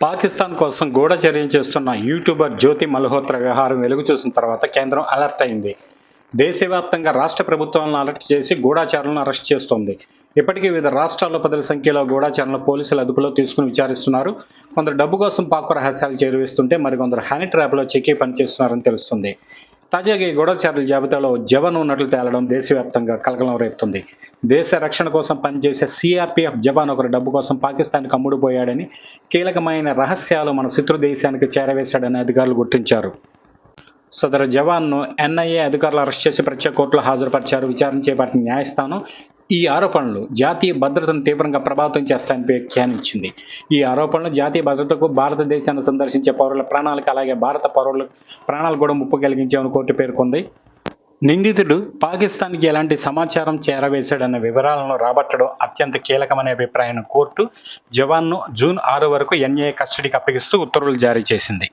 పాకిస్తాన్ కోసం గూఢచర్యం చేస్తున్న యూట్యూబర్ జ్యోతి మల్హోత్రా వ్యవహారం వెలుగు చూసిన తర్వాత కేంద్రం అలర్ట్ అయింది. దేశవ్యాప్తంగా రాష్ట్ర ప్రభుత్వాలను అలర్ట్ చేసి గూఢచారులను అరెస్ట్ చేస్తోంది. ఇప్పటికీ వివిధ రాష్ట్రాల్లో పదుల సంఖ్యలో గూఢచారులను పోలీసులు అదుపులో తీసుకుని విచారిస్తున్నారు. కొందరు డబ్బు కోసం పాక్ రహస్యాలు చేరవేస్తుంటే మరికొందరు హనీ ట్రాప్లో చెక్కి పనిచేస్తున్నారని తెలుస్తుంది. తాజాగా ఈ గూఢచారుల జాబితాలో జవాన్ ఉన్నట్లు తేలడం దేశవ్యాప్తంగా కలకలం రేపుతుంది. దేశ రక్షణ కోసం పనిచేసే సిఆర్పిఎఫ్ జవాన్ ఒకరు డబ్బు కోసం పాకిస్తాన్కి అమ్ముడుపోయాడని, కీలకమైన రహస్యాలు మన శత్రు దేశానికి చేరవేశాడని అధికారులు గుర్తించారు. సదరు జవాన్ను ఎన్ఐఏ అధికారులు అరెస్ట్ చేసి ప్రత్యేక కోర్టులో హాజరుపరిచారు. విచారణ చేపట్టిన న్యాయస్థానం ఈ ఆరోపణలు జాతీయ భద్రతను తీవ్రంగా ప్రభావితం చేస్తాయని వ్యాఖ్యానించింది. ఈ ఆరోపణలు జాతీయ భద్రతకు, భారతదేశాన్ని సందర్శించే పౌరుల ప్రాణాలకు, అలాగే భారత పౌరుల ప్రాణాలు కూడా ముప్పు కలిగించామని కోర్టు పేర్కొంది. నిందితుడు పాకిస్తాన్కి ఎలాంటి సమాచారం చేరవేశాడన్న వివరాలను రాబట్టడం అత్యంత కీలకమనే అభిప్రాయం కోర్టు జవాన్ను జూన్ 6 వరకు ఎన్ఐఏ కస్టడీకి అప్పగిస్తూ ఉత్తర్వులు జారీ చేసింది.